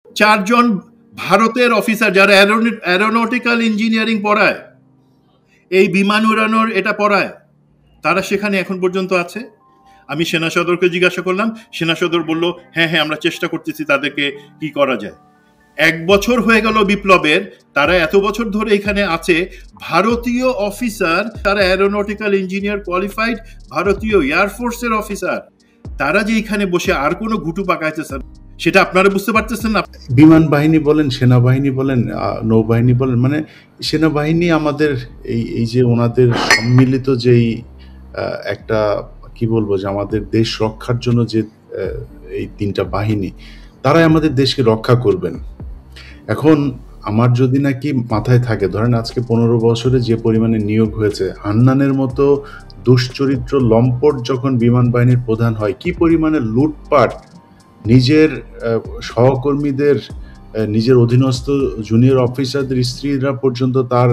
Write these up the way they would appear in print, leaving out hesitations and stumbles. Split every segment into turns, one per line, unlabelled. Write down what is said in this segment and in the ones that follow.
চারজন ভারতের অফিসার যারা অ্যারোনটিক্যাল ইঞ্জিনিয়ারিং পড়ায়, এই বিমান উড়ানোর এটা পড়ায়, তারা সেখানে এখন পর্যন্ত আছে। আমি সেনা সদরকে জিজ্ঞাসা করলাম, সেনা সদর বলল হ্যাঁ হ্যাঁ আমরা চেষ্টা করতেছি তাদেরকে কি করা যায়। 1 বছর হয়ে গেল বিপ্লবের, তারা এত বছর ধরে এখানে আছে। ভারতীয় অফিসার, তারা অ্যারোনটিক্যাল ইঞ্জিনিয়ার কোয়ালিফাইড ভারতীয় এয়ারফোর্সের অফিসার, তারা যে এখানে বসে আর কোনো ঘুটু পাকাইতেছে সেটা আপনারা বুঝতে পারতেছেন না।
বিমান বাহিনী বলেন, সেনাবাহিনী বলেন, নৌবাহিনী বলেন, মানে সেনাবাহিনী আমাদের এই যে ওনাদের সম্মিলিত যেই একটা কি বলবো যে আমাদের দেশ রক্ষার জন্য যে এই 3টা বাহিনী, তারাই আমাদের দেশকে রক্ষা করবেন। এখন আমার যদি নাকি মাথায় থাকে, ধরেন আজকে 15 বছরে যে পরিমাণে নিয়োগ হয়েছে, হান্নানের মতো দুশ্চরিত্র লম্পট যখন বিমান বাহিনীর প্রধান হয়, কি পরিমাণে লুটপাট, নিজের সহকর্মীদের, নিজের অধীনস্থ জুনিয়র অফিসারদের স্ত্রীরা পর্যন্ত তার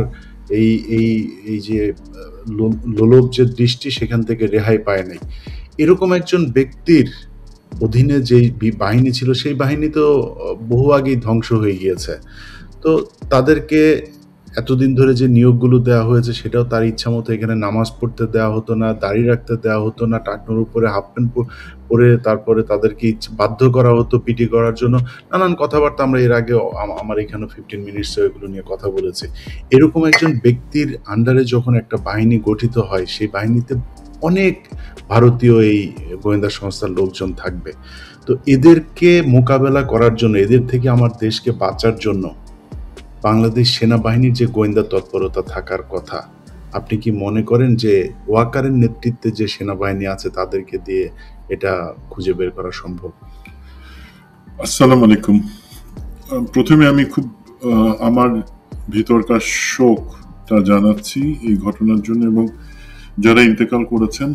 এই এই এই যে লোলভ যে দৃষ্টি, সেখান থেকে রেহাই পায় নাই। এরকম একজন ব্যক্তির অধীনে যে বাহিনী ছিল, সেই বাহিনী তো বহু আগেই ধ্বংস হয়ে গিয়েছে। তো তাদেরকে এতদিন ধরে যে নিয়োগগুলো দেওয়া হয়েছে, সেটাও তার ইচ্ছা মতো এখানে নামাজ পড়তে দেওয়া হতো না, দাড়ি রাখতে দেওয়া হতো না, টাকনোর উপরে হাফ প্যান্ট পরে তারপরে তাদেরকে বাধ্য করা হতো পিটি করার জন্য। নানান কথাবার্তা আমরা এর আগে আমার এখানে 15 মিনিটস এগুলো নিয়ে কথা বলেছি। এরকম একজন ব্যক্তির আন্ডারে যখন একটা বাহিনী গঠিত হয়, সেই বাহিনীতে অনেক ভারতীয় এই গোয়েন্দা সংস্থার লোকজন থাকবে। তো এদেরকে মোকাবেলা করার জন্য, এদের থেকে আমার দেশকে বাঁচার জন্য বাংলাদেশ সেনাবাহিনীর যে গোয়েন্দা তৎপরতা থাকার কথা, আপনি কি মনে করেন যে ওয়াকারের নেতৃত্বে যে সেনাবাহিনী আছে তাদেরকে দিয়ে এটা খুঁজে বের করা সম্ভব?
আসসালামু আলাইকুম। প্রথমে আমি খুব আমার ভিতরকার শোকটা জানাচ্ছি এই ঘটনার জন্য, এবং যারা ইন্তেকাল করেছেন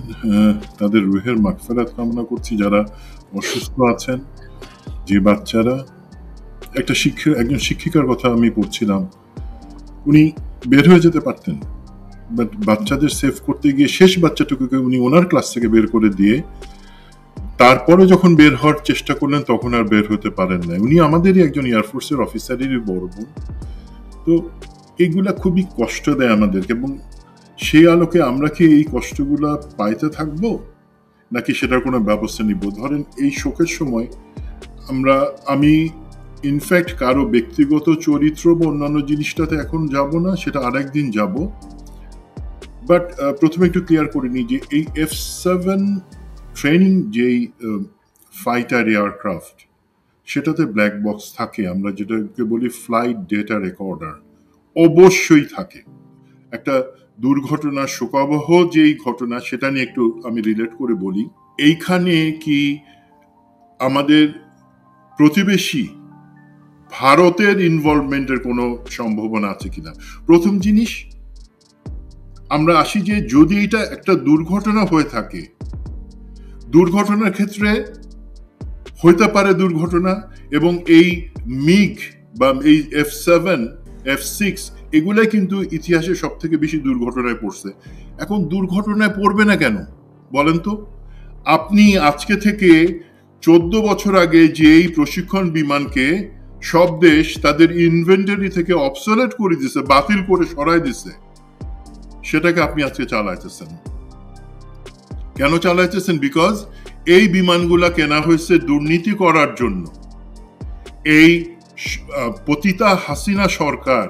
তাদের রুহের মাগফিরাত কামনা করছি। যারা অসুস্থ আছেন, যে বাচ্চারা, একজন শিক্ষিকার কথা আমি পড়ছিলাম, উনি বের হয়ে যেতে পারতেন, বাট বাচ্চাদের সেভ করতে গিয়ে শেষ বাচ্চাটুকুকে উনি ওনার ক্লাস থেকে বের করে দিয়ে তারপরে যখন বের হওয়ার চেষ্টা করলেন তখন আর বের হতে পারেন না। উনি আমাদেরই একজন এয়ারফোর্সের অফিসারেরই বড় বোন। তো এইগুলা খুবই কষ্ট দেয় আমাদেরকে, এবং সেই আলোকে আমরা কি এই কষ্টগুলা পাইতে থাকবো নাকি সেটার কোনো ব্যবস্থা নিব? ধরেন এই শোকের সময় আমি ইনফ্যাক্ট কারো ব্যক্তিগত চরিত্র বা অন্যান্য জিনিসটাতে এখন যাব না, সেটা আরেকদিন যাব। বাট প্রথমে একটু ক্লিয়ার করে নিই যে এই F-7 ট্রেনিং যেই ফাইটার এয়ারক্রাফট, সেটাতে ব্ল্যাক বক্স থাকে, আমরা যেটাকে বলি ফ্লাইট ডেটা রেকর্ডার, অবশ্যই থাকে। একটা দুর্ঘটনা, শোকাবহ যেই ঘটনা, সেটা নিয়ে একটু আমি রিলেট করে বলি। এইখানে কি আমাদের প্রতিবেশী ভারতের ইনভলভমেন্টের কোনো সম্ভাবনা আছে কিনা? প্রথম জিনিস, আমরা আসি যে যদি এটা একটা দুর্ঘটনা হয়ে থাকে, দুর্ঘটনার ক্ষেত্রে হইতে পারে দুর্ঘটনা, এবং এই মিগ বা এই F-7, F-6 এগুলাই কিন্তু ইতিহাসে সব থেকে বেশি দুর্ঘটনায় পড়ছে। এখন দুর্ঘটনায় পড়বে না কেন বলেন তো? আপনি আজকে থেকে 14 বছর আগে যে এই প্রশিক্ষণ বিমানকে সব দেশ তাদের ইনভেন্টরি থেকে অবসোলেট করে দিছে, বাতিল করে সরাই দিছে, সেটাকে আপনি আজকে চালাইতেছেন। কেন চালাইতেছেন? বিকজ এই বিমানগুলা কেনা হয়েছে দুর্নীতি করার জন্য। এই পতিতা হাসিনা সরকার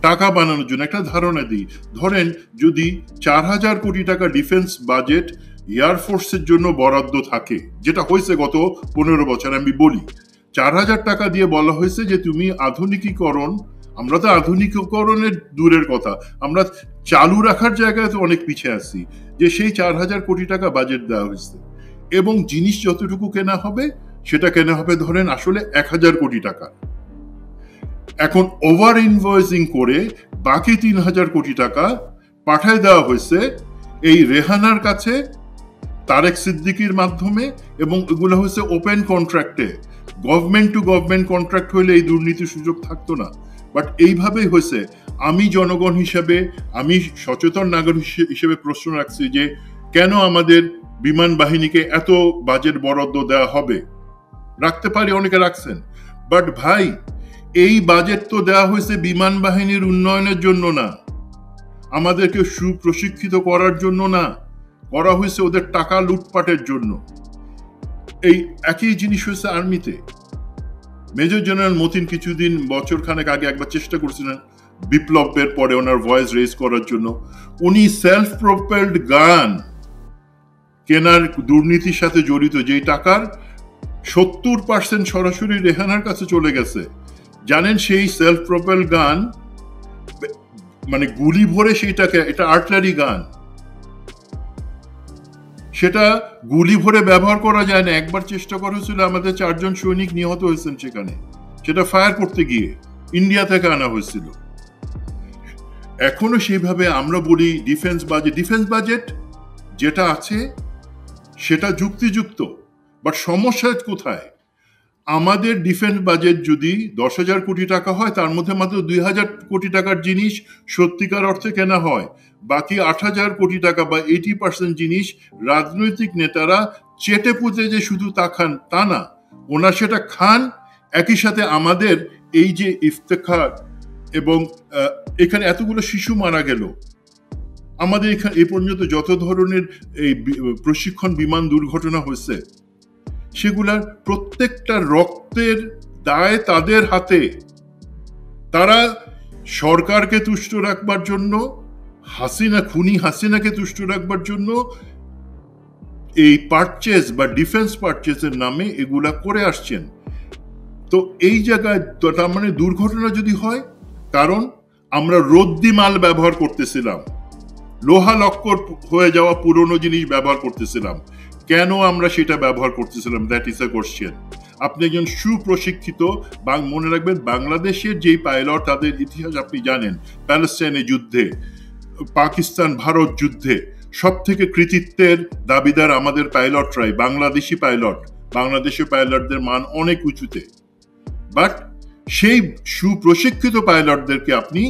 টাকা বানানোর জন্য। একটা ধারণা দিই, ধরেন যদি 4,000 কোটি টাকা ডিফেন্স বাজেট এয়ারফোর্সের জন্য বরাদ্দ থাকে, যেটা হয়েছে গত 15 বছর, আমি বলি 4,000 টাকা দিয়ে বলা হয়েছে যে তুমি আধুনিকীকরণ, আমরা তো আধুনিকীকরণের দূরের কথা, আমরা চালু রাখার জায়গায় তো অনেক পিছিয়ে আছি, যে সেই 4,000 কোটি টাকা বাজেট দেওয়া হয়েছে, এবং জিনিস যতটুকু কেনা হবে সেটা কেনা হবে ধরেন আসলে 1,000 কোটি টাকা। এখন ওভার ইনভয়েসিং করে বাকি 3,000 কোটি টাকা পাঠায় দেওয়া হয়েছে এই রেহানার কাছে তারেক সিদ্দিকীর মাধ্যমে, এবং এগুলো হয়েছে ওপেন কন্ট্রাক্টে। গভর্নমেন্ট টু গভর্নমেন্ট কন্ট্রাক্ট হইলে এই দুর্নীতির সুযোগ থাকতো না, বাট এইভাবেই হয়েছে। আমি জনগণ হিসেবে, আমি সচেতন নাগরিক হিসেবে প্রশ্ন রাখছি যে কেন আমাদের বিমান বাহিনীকে এত বাজেট বরাদ্দ দেওয়া হবে? রাখতে পারি, অনেকে রাখছেন,
বাট ভাই, এই বাজেট তো দেওয়া হয়েছে বিমান বাহিনীর উন্নয়নের জন্য না, আমাদেরকে সুপ্রশিক্ষিত করার জন্য না, করা হয়েছে ওদের টাকা লুটপাটের জন্য। এই একই জিনিস হয়েছে আর্মিতে। মেজর জেনারেল মতিন কিছুদিন বছর খানেক আগে একবার চেষ্টা করছিলেন বিপ্লবের পরে ওনার ভয়েস রেজ করার জন্য। উনি সেলফ প্রোপেলড গান কেনার দুর্নীতির সাথে জড়িত, যেই টাকার 70% সরাসরি রেহানার কাছে চলে গেছে। জানেন সেই সেলফ প্রোপেলড গান মানে গুলি ভরে সেইটাকে, এটা আর্টিলারি গান, সেটা গুলি ভরে ব্যবহার করা যায় না। একবার চেষ্টা করা হয়েছিল, আমাদের 4 জন সৈনিক নিহত হয়েছেন সেখানে, সেটা ফায়ার করতে গিয়ে ইন্ডিয়া থেকে আনা হয়েছিল। এখনো সেইভাবে আমরা বলি ডিফেন্স বাজেট যেটা আছে সেটা যুক্তিযুক্ত, বাট সমস্যা কোথায়? আমাদের ডিফেন্স বাজেট যদি 10,000 কোটি টাকা হয়, তার মধ্যে মাত্র 2,000 কোটি টাকার জিনিস সত্যিকার অর্থে কেনা হয়। বাকি 8,000 কোটি টাকা বা 80% জিনিস রাজনৈতিক নেতারা চেটে পুঁতে যে শুধু তা খান তা না, ওনারা সেটা খান। একই সাথে আমাদের এই যে ইফতেখার এবং এখানে এতগুলো শিশু মারা গেল, আমাদের এখানে এই পর্যন্ত যত ধরনের এই প্রশিক্ষণ বিমান দুর্ঘটনা হয়েছে, সেগুলার প্রত্যেকটা রক্তের দায় তাদের হাতে। তারা সরকারকে তুষ্ট রাখবার জন্য, খুনি হাসিনাকে তুষ্ট রাখবার জন্য এই পারচেজ বা ডিফেন্স পারচেজের নামে এগুলা করে আসছেন। তো এই জায়গায় তার মানে দুর্ঘটনা যদি হয়, কারণ আমরা রদ্দি মাল ব্যবহার করতেছিলাম, লোহা লক্কর হয়ে যাওয়া পুরনো জিনিস ব্যবহার করতেছিলাম। কেন আমরা সেটা ব্যবহার করতেছিলাম? That is a question. আপনি একজন সুপ্রশিক্ষিত, মনে রাখবেন বাংলাদেশের যেই পাইলট, তাদের ইতিহাস আপনি জানেন, প্যালেস্টাইনের যুদ্ধে, পাকিস্তান ভারত যুদ্ধে সব থেকে কৃতিত্বের দাবিদার আমাদের পাইলটরাই, বাংলাদেশি পাইলট। বাংলাদেশের পাইলটদের মান অনেক উঁচুতে, বাট সেই সুপ্রশিক্ষিত পাইলটদেরকে আপনি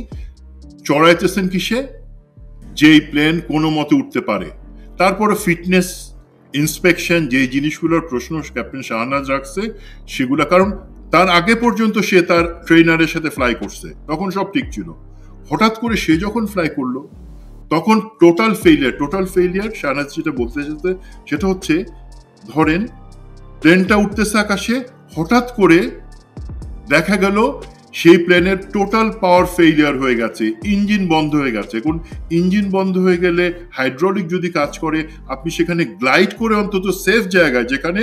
চড়াইতেছেন কিসে? যেই প্লেন কোনো মতে উঠতে পারে। তারপরে ফিটনেস ইন্সপেকশন, যে জিনিসগুলোর প্রশ্ন ক্যাপ্টেন শাহনাজ রাখছে সেগুলা, কারণ তার আগে পর্যন্ত সে তার ট্রেনারের সাথে ফ্লাই করছে, তখন সব ঠিক ছিল। হঠাৎ করে সে যখন ফ্লাই করলো, তখন টোটাল ফেইলিয়ার। শাহনাজ যেটা বলতে চাইছে সেটা হচ্ছে, ধরেন প্লেনটা উঠতেছে আকাশে, হঠাৎ করে দেখা গেল সেই প্লেনের টোটাল পাওয়ার ফেইলিয়ার হয়ে গেছে, ইঞ্জিন বন্ধ হয়ে গেছে। এখন ইঞ্জিন বন্ধ হয়ে গেলে হাইড্রোলিক যদি কাজ করে, আপনি সেখানে গ্লাইড করে অন্তত সেফ জায়গায় যেখানে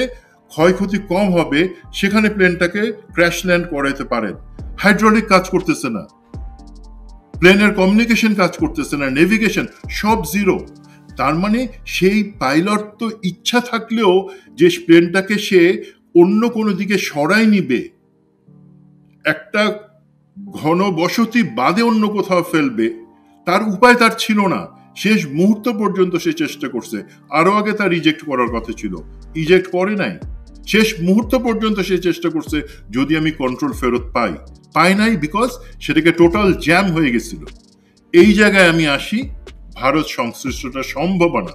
ক্ষয়ক্ষতি কম হবে সেখানে প্লেনটাকে ক্র্যাশ ল্যান্ড করাইতে পারেন। হাইড্রোলিক কাজ করতেছে না, প্লেনের কমিউনিকেশন কাজ করতেছে না, নেভিগেশন সব জিরো। তার মানে সেই পাইলট তো ইচ্ছা থাকলেও যে প্লেনটাকে সে অন্য কোনো দিকে সরাই নিবে, একটা ঘন বসতি বাদে অন্য কোথাও ফেলবে, তার উপায় তার ছিল না। শেষ মুহূর্ত পর্যন্ত সে চেষ্টা করছে, আরো আগে তার ইজেক্ট করার কথা ছিল, ইজেক্ট করে নাই। শেষ মুহূর্ত পর্যন্ত সে চেষ্টা করছে যদি আমি কন্ট্রোল ফেরত পাই নাই, বিকজ সেটাকে টোটাল জ্যাম হয়ে গেছিল। এই জায়গায় আমি আসি, ভারত সংশ্লিষ্টতা সম্ভাবনা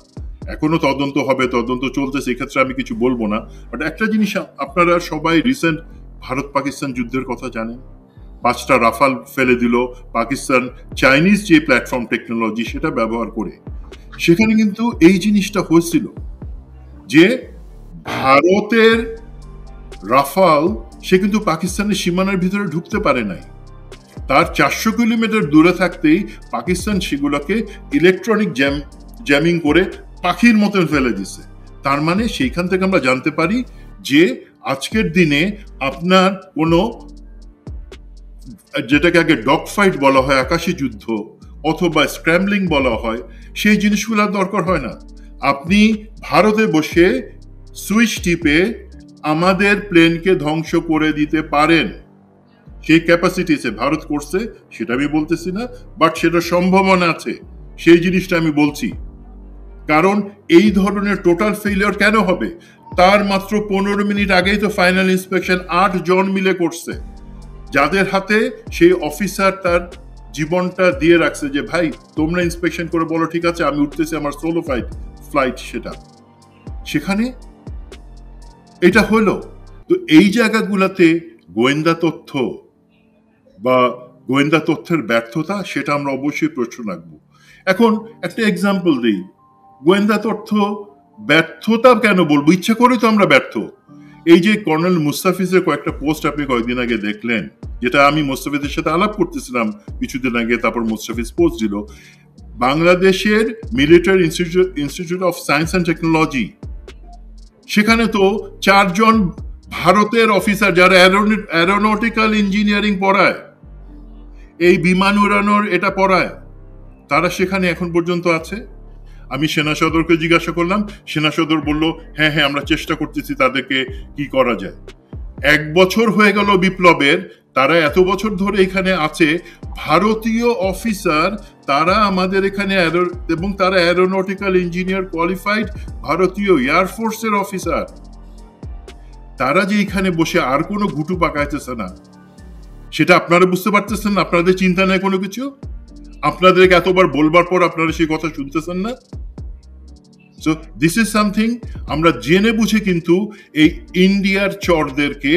এখনো তদন্ত হবে, তদন্ত চলতেছে, এক্ষেত্রে আমি কিছু বলবো না। বাট একটা জিনিস, আপনারা সবাই রিসেন্ট ভারত পাকিস্তান যুদ্ধের কথা জানেন, 5টা রাফাল ফেলে দিল পাকিস্তান, চাইনিজ যে প্ল্যাটফর্ম টেকনোলজি সেটা ব্যবহার করে। সেখানে কিন্তু এই জিনিসটা হয়েছিল যে ভারতের রাফাল সে কিন্তু পাকিস্তানের সীমানার ভিতরে ঢুকতে পারে নাই, তার 400 কিলোমিটার দূরে থাকতেই পাকিস্তান সেগুলোকে ইলেকট্রনিক জ্যামিং করে পাখির মতন ফেলে দিছে। তার মানে সেইখান থেকে আমরা জানতে পারি যে আজকের দিনে আপনার কোনো, যেটাকে আগে ডগ ফাইট বলা হয়, আকাশী যুদ্ধ অথবা স্ক্র্যাম্বলিং বলা হয়, সেই জিনিসগুলোর দরকার হয় না। আপনি ভারতে বসে সুইচ টিপে আমাদের প্লেনকে ধ্বংস করে দিতে পারেন, সেই ক্যাপাসিটি ভারত করছে, সেটা আমি বলতেছি না, বাট সেটা সম্ভাবনা আছে, সেই জিনিসটা আমি বলছি। কারণ এই ধরনের টোটাল ফেলিয়ার কেন হবে? তার মাত্র 15 মিনিট আগেই তো ফাইনাল ইন্সপেকশন 8 জন মিলে করছে, যাদের হাতে সেই অফিসার তার জীবনটা দিয়ে রাখছে যে ভাই তোমরা ইন্সপেকশন করে বলো ঠিক আছে আমি উঠতেছি, আমার সোলো ফ্লাইট সেটা, সেখানে এটা হলো। তো এই জায়গাগুলোতে
গোয়েন্দা তথ্য বা গোয়েন্দা তথ্যের ব্যর্থতা, সেটা আমরা অবশ্যই প্রশ্ন রাখবো। এখন একটা এক্সাম্পল দিই, গোয়েন্দা তথ্য ব্যর্থতা কেন বলবো? ইচ্ছা করে তো আমরা ব্যর্থ। এই যে কর্নেল মুস্তাফিজের কয়েকটা পোস্ট আপনি কয়েকদিন আগে দেখলেন, যেটা আমি মুস্তাফিজের সাথে আলাপ করতেছিলাম কিছুদিন আগে, তারপর মুস্তাফিজ পোস্ট দিল, বাংলাদেশের military institute of science and technology, সেখানে তো 4 জন ভারতের অফিসার যারা অ্যারোনটিক্যাল ইঞ্জিনিয়ারিং পড়ায়, এই বিমান উড়ানোর এটা পড়ায়, তারা সেখানে এখন পর্যন্ত আছে। আমি সেনা সদরকে জিজ্ঞাসা করলাম, সেনা সদর বলল হ্যাঁ হ্যাঁ আমরা চেষ্টা করতেছি তাদেরকে কি করা যায়। 1 বছর হয়ে গেল বিপ্লবের, তারা এত বছর ধরে এখানে আছে, ভারতীয় অফিসার, তারা আমাদের এখানে এবং তারা অ্যারোনটিক্যাল ইঞ্জিনিয়ার কোয়ালিফাইড ভারতীয় এয়ারফোর্সের অফিসার, তারা যে এখানে বসে আর কোনো ঘুটু পাকাইতেছে না, সেটা আপনারা বুঝতে পারতেছেন না? আপনাদের চিন্তা নেই কোনো কিছু? আপনাদেরকে এতবার বলবার পর আপনারা সেই কথা শুনতেছেন না? সো দিস ইজ সামথিং আমরা জেনে বুঝে কিন্তু এই ইন্ডিয়ার চরদেরকে,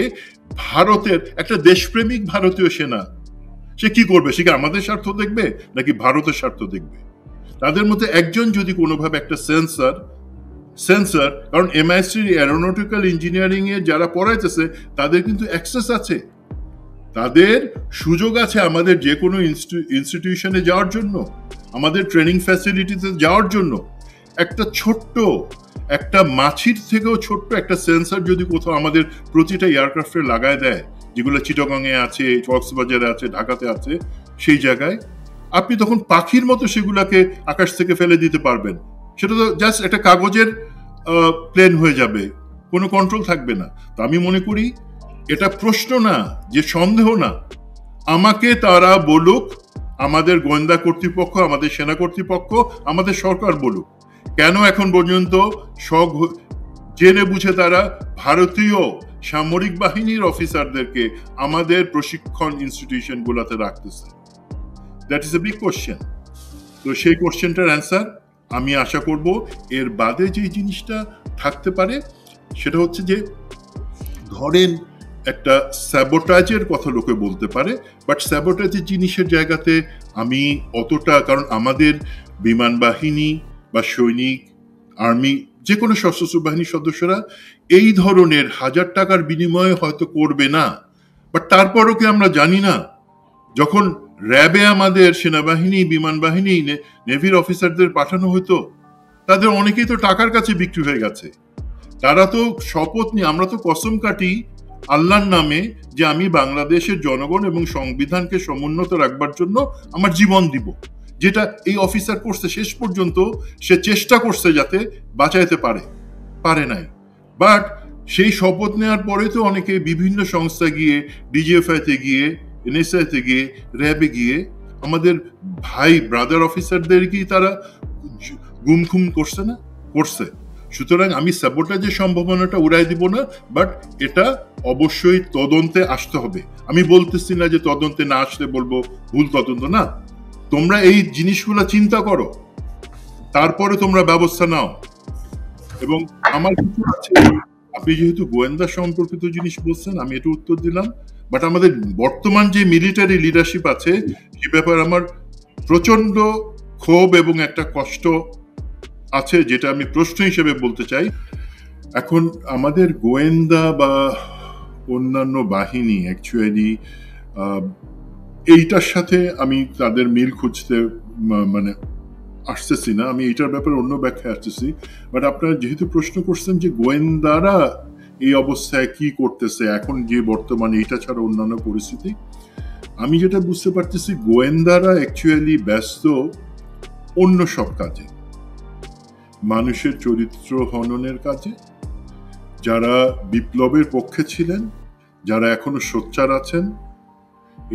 ভারতের একটা দেশপ্রেমিক ভারতীয় সেনা, সে কি করবে? সে কি আমাদের স্বার্থ দেখবে নাকি ভারতের স্বার্থ দেখবে? তাদের মধ্যে একজন যদি কোনোভাবে একটা সেন্সর, কারণ এমআইএসসি অ্যারোনটিক্যাল ইঞ্জিনিয়ারিং এ যারা পড়াইতেছে তাদের কিন্তু অ্যাক্সেস আছে, তাদের সুযোগ আছে আমাদের যে কোনো ইনস্টিটিউশনে যাওয়ার জন্য, আমাদের ট্রেনিং ফ্যাসিলিটিতে যাওয়ার জন্য। একটা ছোট্ট, একটা মাছির থেকেও ছোট্ট একটা সেন্সর যদি কোথাও আমাদের প্রতিটা এয়ারক্রাফটে লাগায় দেয়, যেগুলো চিটাগংয়ে আছে, কক্সবাজারে আছে, ঢাকাতে আছে, সেই জায়গায় আপনি তখন পাখির মতো সেগুলাকে আকাশ থেকে ফেলে দিতে পারবেন। সেটা তো জাস্ট একটা কাগজের প্লেন হয়ে যাবে, কোনো কন্ট্রোল থাকবে না। তো আমি মনে করি এটা প্রশ্ন না, যে সন্দেহ না, আমাকে তারা বলুক, আমাদের গোয়েন্দা কর্তৃপক্ষ, আমাদের সেনা কর্তৃপক্ষ, আমাদের সরকার বলুক, কেন এখন পর্যন্ত জেনে বুঝে তারা ভারতীয় সামরিক বাহিনীর অফিসারদেরকে আমাদের প্রশিক্ষণ ইনস্টিটিউশন গুলাতে রাখতেছে? That is a big question. তো সেই কোশ্চেনটার অ্যান্সার আমি আশা করব এর বাদে যে জিনিসটা থাকতে পারে, সেটা হচ্ছে যে ধরেন একটা স্যাবোটাজের কথা লোকে বলতে পারে, বাট স্যাবোটাজের জিনিসের জায়গাতে আমি অতটা, কারণ আমাদের বিমান বাহিনী বা সৈনিক, আর্মি, যে কোনো সশস্ত্র বাহিনীর সদস্যরা এই ধরনের 1000 টাকার বিনিময়ে হয়তো করবে না। বাট তারপরও কি আমরা জানি না, যখন র্যাবে আমাদের সেনাবাহিনী, বিমান বাহিনী, নেভির অফিসারদের পাঠানো হতো, তাদের অনেকেই তো টাকার কাছে বিক্রি হয়ে গেছে। তারা তো শপথ নিয়ে, আমরা তো কসম কাটি আল্লাহর নামে যে আমি বাংলাদেশের জনগণ এবং সংবিধানকে সমুন্নত রাখবার জন্য আমার জীবন দিব, যেটা এই অফিসার করছে। শেষ পর্যন্ত সে চেষ্টা করছে যাতে বাঁচাইতে পারে নাই। বাট সেই শপথ নেওয়ার পরে তো অনেকে বিভিন্ন সংস্থা গিয়ে, ডিজিএফআইতে গিয়ে, এনএসআইতে গিয়ে, র্যাবে গিয়ে আমাদের ভাই ব্রাদার অফিসারদেরকেই তারা গুম করছে। সুতরাং আমি স্যাবোটাজের সম্ভাবনাটা উড়াই দিব না, বাট এটা অবশ্যই তদন্তে আসতে হবে। আমি বলতেছি না যে তদন্তে না আসলে বলবো ভুল তদন্ত, না। তোমরা এই জিনিসগুলো চিন্তা করো, তারপরে তোমরা ব্যবস্থা নাও। এবং আমার কিছু আছে, আপনি যেহেতু গোয়েন্দা সম্পর্কিত জিনিস বলছেন, আমি এটা উত্তর দিলাম, বাট আমাদের বর্তমান যে মিলিটারি লিডারশিপ আছে, সে ব্যাপারে আমার প্রচন্ড ক্ষোভ এবং একটা কষ্ট আছে, যেটা আমি প্রশ্ন হিসেবে বলতে চাই। এখন আমাদের গোয়েন্দা বা অন্যান্য বাহিনী অ্যাকচুয়ালি এইটার সাথে আমি তাদের মিল খুঁজতে মানে আসতেছি না, আমি এইটার ব্যাপারে অন্য ব্যাখ্যা আসতেছি। বাট আপনারা যেহেতু প্রশ্ন করছেন যে গোয়েন্দারা এই অবস্থায় কি করতেছে এখন, যে বর্তমানে এটা ছাড়া অন্যান্য পরিস্থিতি, আমি যেটা বুঝতে পারতেছি, গোয়েন্দারা অ্যাকচুয়ালি ব্যস্ত অন্য সব কাজে, মানুষের চরিত্র হননের কাজে। যারা বিপ্লবের পক্ষে ছিলেন, যারা এখনো সোচ্চার আছেন,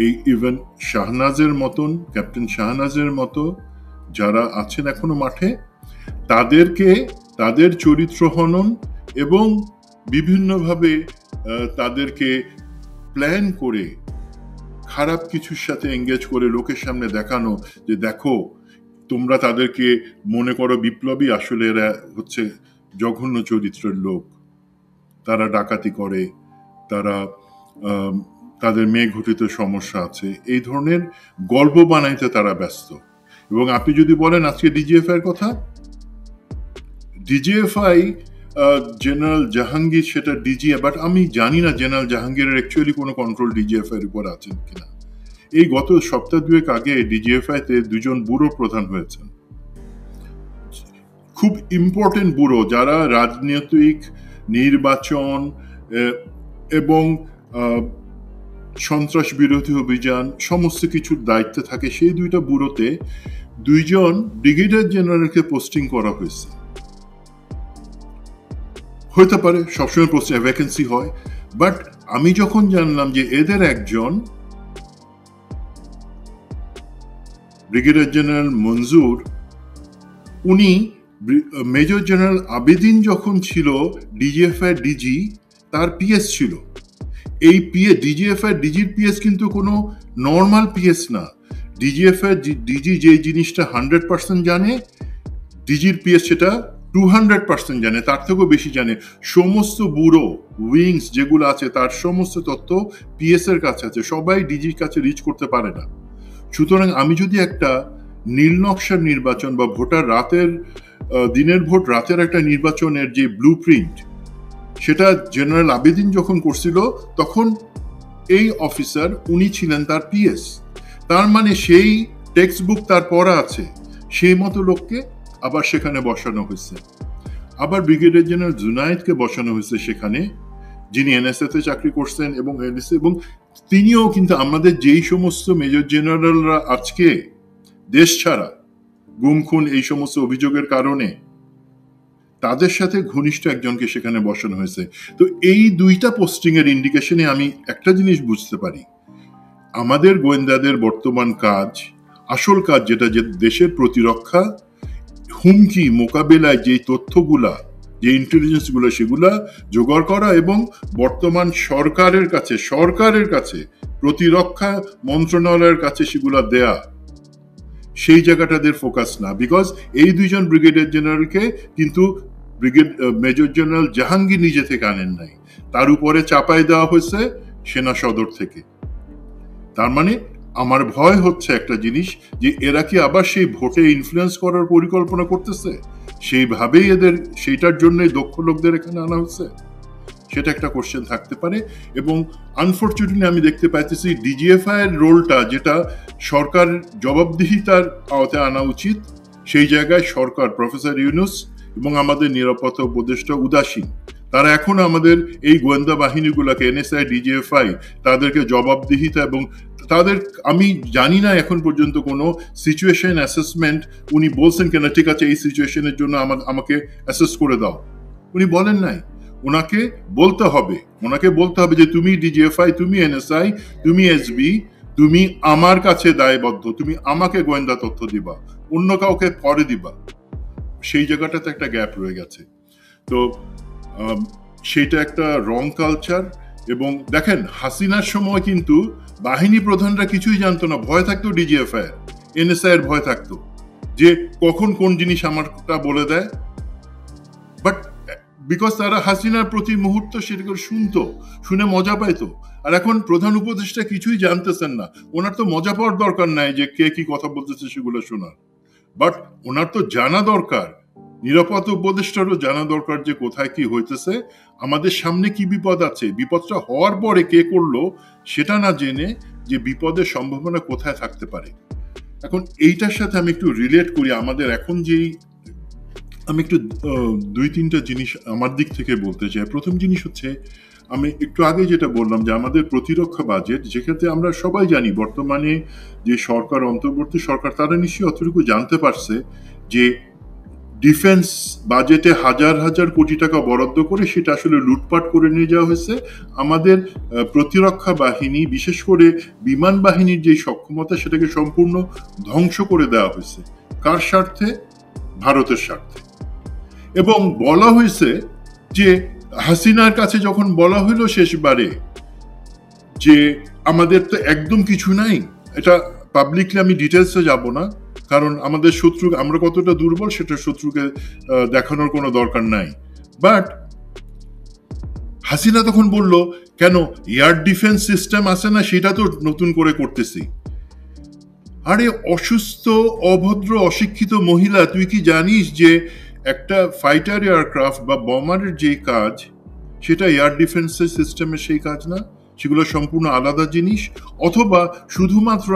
এই ইভেন শাহনাজের মতন, ক্যাপ্টেন শাহনাজের মতো যারা আছেন এখনো মাঠে, তাদেরকে তাদের চরিত্র হনন এবং বিভিন্নভাবে তাদেরকে প্ল্যান করে খারাপ কিছুর সাথে এঙ্গেজ করে লোকের সামনে দেখানো যে দেখো তোমরা তাদেরকে মনে করো বিপ্লবী, আসলে এরা হচ্ছে জঘন্য চরিত্রের লোক, তারা ডাকাতি করে, তারা তাদের মেয়ে ঘটিত সমস্যা আছে, এই ধরনের গল্প বানাইতে তারা ব্যস্ত। এবং আপনি যদি বলেন আজকে ডিজিএফআই এর কথা, ডিজিএফআই জেনারেল জাহাঙ্গীর সেটা ডিজি, বাট আমি জানি না জেনারেল জাহাঙ্গীরের অ্যাকচুয়ালি কোনো কন্ট্রোল ডিজিএফআই এর উপর আছেন কিনা। এই গত সপ্তাহ দুয়েক আগে ডিজিএফআই তে দুজন ব্যুরো প্রধান হয়েছেন, খুব ইম্পর্টেন্ট ব্যুরো, যারা রাজনৈতিক, নির্বাচন এবং সন্ত্রাস বিরোধী অভিযান সমস্ত কিছুর দায়িত্বে থাকে। সেই দুইটা ব্যুরোতে দুইজন ব্রিগেডিয়ার জেনারেলকে পোস্টিং করা হয়েছে। হতে পারে সবসময় পোস্টে ভ্যাকেন্সি হয়, বাট আমি যখন জানলাম যে এদের একজন ব্রিগেডিয়ার জেনারেল মঞ্জুর, উনি মেজর জেনারেল আবেদিন যখন ছিল ডিজিএফআই ডিজি, তার পিএস ছিল। এই ডিজিএফআই ডিজির পিএস কিন্তু কোনো নর্মাল পিএস না। ডিজিএফআই ডিজি যে জিনিসটা 100% জানে, ডিজির পিএস সেটা 200% জানে, তার থেকেও বেশি জানে। সমস্ত ব্যুরো উইংস যেগুলো আছে তার সমস্ত তথ্য পিএস এর কাছে আছে, সবাই ডিজির কাছে রিচ করতে পারে না। সুতরাং আমি যদি একটা নীল নকশার নির্বাচন বা ভোটার দিনের ভোট রাতের একটা নির্বাচনের যে ব্লু প্রিন্ট, সেটা জেনারেল আবেদিন যখন করছিল, তখন এই অফিসার উনি ছিলেন তার পিএস। তার মানে সেই টেক্সট বুক তার পড়া আছে, সেই মতো লোককে আবার সেখানে বসানো হয়েছে। আবার ব্রিগেডিয়ার জেনারেল জুনায়েদকে বসানো হয়েছে সেখানে, যিনি এনএসএ তে চাকরি করছেন এবং তিনিও কিন্তু আমাদের যেই সমস্ত মেজর জেনারেলরা আজকে দেশ ছাড়া, গুম খুন এই সমস্ত অভিযোগের কারণে, তাদের সাথে ঘনিষ্ঠ একজনকে সেখানে বসানো হয়েছে। তো এই দুইটা পোস্টিং এর ইন্ডিকেশনে আমি একটা জিনিস বুঝতে পারি, আমাদের গোয়েন্দাদের বর্তমান কাজ, আসল কাজ যেটা, যে দেশের প্রতিরক্ষা, হুমকি মোকাবেলায় যে তথ্যগুলা, যে ইন্টেলিজেন্স গুলো, সেগুলা জোগাড় করা এবং বর্তমান সরকারের কাছে প্রতিরক্ষা মন্ত্রণালয়ের কাছে সেগুলা দেয়া, সেই জায়গাটাদের ফোকাস না। বিকজ এই দুইজন ব্রিগেডিয়ার জেনারেলকে কিন্তু মেজর জেনারেল জাহাঙ্গীর নিজে থেকে আনেন নাই, তার উপরে চাপাই দেওয়া হয়েছে সেনা সদর থেকে। তার মানে আমার ভয় হচ্ছে একটা জিনিস, যে এরা কি আবার সেই ভোটে ইনফ্লুয়েন্স করার পরিকল্পনা করতেছে, সেইভাবেই এদের সেইটার জন্যই দক্ষ লোকদের এখানে আনা হচ্ছে, সেটা একটা কোশ্চেন থাকতে পারে। এবং আনফরচুনেটলি আমি দেখতে পাইতেছি ডিজিএফআই এর রোলটা, যেটা সরকার জবাবদিহিতার আওতায় আনা উচিত, সেই জায়গায় সরকার, প্রফেসর ইউনূস এবং আমাদের নিরাপত্তা উপদেষ্টা উদাসীন। তারা এখন আমাদের এই গোয়েন্দা বাহিনীগুলোকে, এনএসআই, ডিজিএফআই, তাদেরকে জবাবদিহিতা এবং তাদের, আমি জানি না এখন পর্যন্ত কোনো সিচুয়েশন অ্যাসেসমেন্ট উনি বলছেন কেন, ঠিক আছে এই সিচুয়েশনের জন্য আমাকে অ্যাসেস করে দাও, উনি বলেন নাই। ওনাকে বলতে হবে যে তুমি ডিজিএফআই, তুমি এনএসআই, তুমি এসবি, তুমি আমার কাছে দায়বদ্ধ, তুমি আমাকে গোয়েন্দা তথ্য দিবা, অন্য কাউকে পরে দিবা। সেই জায়গাটাতে একটা গ্যাপ রয়ে গেছে। তো সেইটা একটা রং কালচার। এবং দেখেন, হাসিনার সময় কিন্তু বাহিনী প্রধানরা কিছুই জানতো না, ভয় থাকতো ডিজিএফআই, এনএসআই এর ভয় থাকতো যে কখন কোন জিনিস আমারটা বলে দেয়। বাট বিকজ তারা হাসিনার প্রতি মুহূর্ত সেটা শুনে মজা পাইতো। আর এখন প্রধান উপদেষ্টা কিছুই জানতেছেন না, ওনার তো মজা পাওয়ার দরকার নাই যে কে কি কথা বলতেছে সেগুলো শোনার, বাট ওনার তো জানা দরকার, নিরাপত্তা উপদেষ্টারও জানা দরকার যে কোথায় কি হইতেছে, আমাদের সামনে কি বিপদ আছে, বিপদটা হওয়ার পরে কে করলো সেটা না জেনে যে বিপদের সম্ভাবনা কোথায় থাকতে পারে। এখন এইটার সাথে আমি একটু রিলেট করি আমাদের এখন যেই, আমি একটু 2-3টা জিনিস আমার দিক থেকে বলতে চাই। প্রথম জিনিস হচ্ছে, আমি একটু আগে যেটা বললাম যে আমাদের প্রতিরক্ষা বাজেট, যেক্ষেত্রে আমরা সবাই জানি বর্তমানে যে সরকার, অন্তর্বর্তী সরকার, তারা নিশ্চয়ই অতটুকু জানতে পারছে যে ডিফেন্স বাজেটে হাজার হাজার কোটি টাকা বরাদ্দ করে সেটা আসলে লুটপাট করে নিয়ে যাওয়া হয়েছে। আমাদের প্রতিরক্ষা বাহিনী, বিশেষ করে বিমান বাহিনীর যে সক্ষমতা, সেটাকে সম্পূর্ণ ধ্বংস করে দেওয়া হয়েছে। কার স্বার্থে? ভারতের স্বার্থে। এবং বলা হয়েছে যে হাসিনার কাছে যখন বলা হইল শেষবারে যে আমাদের তো একদম কিছু নাই, এটা পাবলিকলি আমি ডিটেলসে যাব না, কারণ আমাদের শত্রু, আমরা কতটা দুর্বল সেটা শত্রুকে দেখানোর কোনো দরকার নাই। বাট হাসিনা তখন বলল কেন এয়ার ডিফেন্স সিস্টেম আছে না, সেটা তো নতুন করে করতেছি। আরে অসুস্থ, অভদ্র, অশিক্ষিত মহিলা, তুই কি জানিস যে একটা ফাইটার এয়ারক্রাফট বা বোমারের যে কাজ, সেটা এয়ার ডিফেন্সের সিস্টেমের সেই কাজ না? সেগুলো সম্পূর্ণ আলাদা জিনিস। অথবা শুধুমাত্র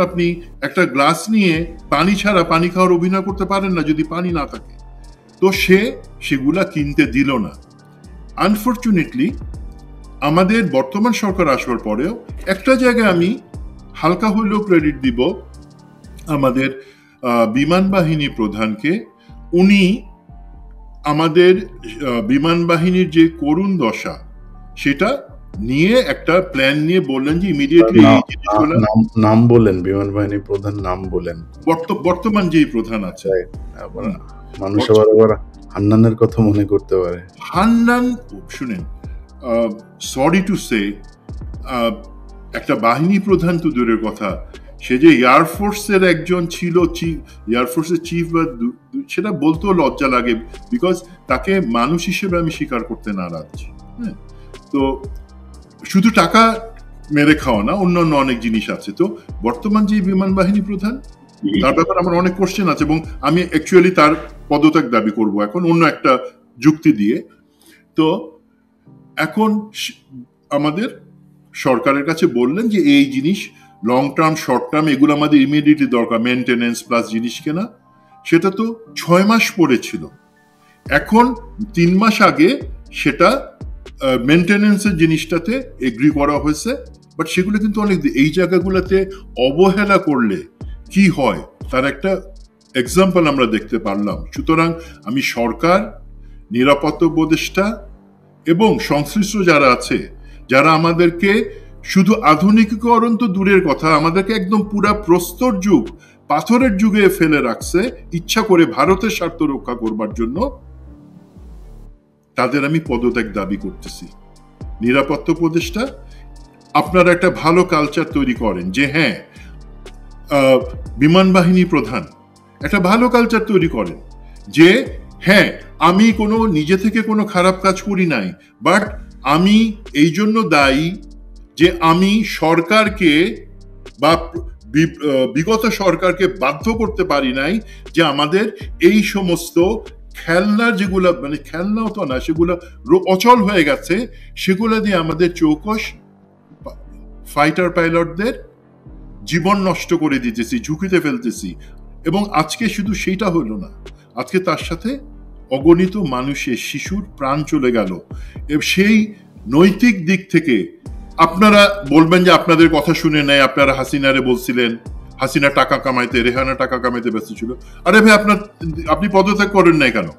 আপনি একটা গ্লাস নিয়ে পানি ছাড়া পানি খাওয়ার অভিনয় করতে পারেন না যদি পানি না থাকে। তো সেগুলা কিনতে দিল না। আনফরচুনেটলি আমাদের বর্তমান সরকার আসবার পরেও একটা জায়গায় আমি হালকা হইলেও ক্রেডিট দিব আমাদের বিমান বাহিনী প্রধানকে। উনি আমাদের বিমান বাহিনীর যে করুণ দশা সেটা নিয়ে একটা প্ল্যান নিয়ে বললেন যে ইমিডিয়েটলি
নাম বলেন, বিমান বাহিনী প্রধান নাম বলেন,
বর্তমান যেই প্রধান আছে।
মানুষ আবার হান্নানের কথা মনে করতে পারে।
হান্নান, শুনেন, সরি টু সে, একটা বাহিনী প্রধান তো দূরের কথা, সে যে এয়ারফোর্সের একজন ছিল, এয়ারফোর্সের চিফ, বা সেটা বলতেও লজ্জা লাগে, বিকজ তাকে মানুষ হিসেবে আমি স্বীকার করতে নারাজ। হ্যাঁ, তো শুধু টাকা মেরে খাওয়া না, অন্যান্য অনেক জিনিস আছে। তো বর্তমান যে বিমান বাহিনী প্রধান, তার ব্যাপারে আমার অনেক কোশ্চেন আছে এবং আমি অ্যাকচুয়ালি তার পদত্যাগ দাবি করব এখন অন্য একটা যুক্তি দিয়ে। তো এখন আমাদের সরকারের কাছে বললেন যে এই জিনিস লং টার্ম, শর্ট টার্ম, এগুলো আমাদের ইমিডিয়েটলি দরকার, মেনটেনেন্স প্লাস জিনিস কেনা। সেটা তো 6 মাস পড়েছিল, এখন 3 মাস আগে সেটা মেনটেনেন্সের জিনিসটাতে এগ্রি করা হয়েছে। বাট সেগুলো কিন্তু অনেক, এই জায়গাগুলোতে অবহেলা করলে কি হয় তার একটা এক্সাম্পল আমরা দেখতে পারলাম। সুতরাং আমি সরকার, নিরাপত্তা উপদেষ্টা এবং সংশ্লিষ্ট যারা আছে, যারা আমাদেরকে শুধু আধুনিকীকরণ তো দূরের কথা, আমাদেরকে একদম পুরা প্রস্তর যুগ, পাথরের যুগে ফেলে রাখছে ইচ্ছা করে ভারতের স্বার্থ রক্ষা করবার জন্য, তাদের আমি পদত্যাগ দাবি করতেছি। নিরাপত্তা উপদেষ্টা, আপনারা একটা ভালো কালচার তৈরি করেন যে হ্যাঁ, বিমান বাহিনী প্রধান একটা ভালো কালচার তৈরি করেন যে হ্যাঁ, আমি কোনো নিজে থেকে কোনো খারাপ কাজ করি নাই, বাট আমি এই জন্য দায়ী যে আমি সরকারকে বা বিগত সরকারকে বাধ্য করতে পারি নাই যে আমাদের এই সমস্ত খেলনা, যেগুলো মানে খেলনাও তো না, সেগুলো অচল হয়ে গেছে, সেগুলো দিয়ে আমাদের চৌকস ফাইটার পাইলটদের জীবন নষ্ট করে দিতেছি, ঝুঁকিতে ফেলতেছি। এবং আজকে শুধু সেইটা হলো না, আজকে তার সাথে অগণিত মানুষের, শিশুর প্রাণ চলে গেল। সেই নৈতিক দিক থেকে আপনারা বলবেন যে আপনাদের কথা শুনে নেয়, আপনারা হাসিনারে বলছিলেন হাসিনা টাকা কামাইতে, রেহানা টাকা কামাইতে ব্যস্ত ছিল। আরে ভাই, আপনি পদত্যাগ করেন নাই কেন?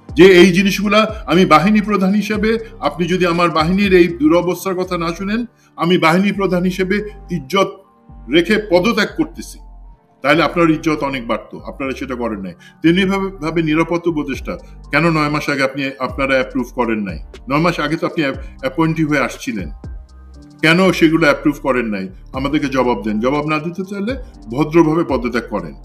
যে এই জিনিসগুলা আমি বাহিনী প্রধান হিসেবে, আপনি যদি আমার বাহিনীর এই দুরবস্থার কথা না শুনেন, আমি বাহিনী প্রধান হিসেবে ইজ্জত রেখে পদত্যাগ করতেছি, তাহলে আপনার ইজ্জত অনেক বাড়তো। আপনারা সেটা করেন নাই। তেমনি ভাবে নিরাপত্তা উপদেষ্টা কেন 9 মাস আগে আপনারা অ্যাপ্রুভ করেন নাই? 9 মাস আগে তো আপনি অ্যাপয়েন্টি হয়ে আসছিলেন, কেন সেগুলো অ্যাপ্রুভ করেন নাই? আমাদেরকে জবাব দেন। জবাব না দিতে চাইলে ভদ্রভাবে পদত্যাগ করেন।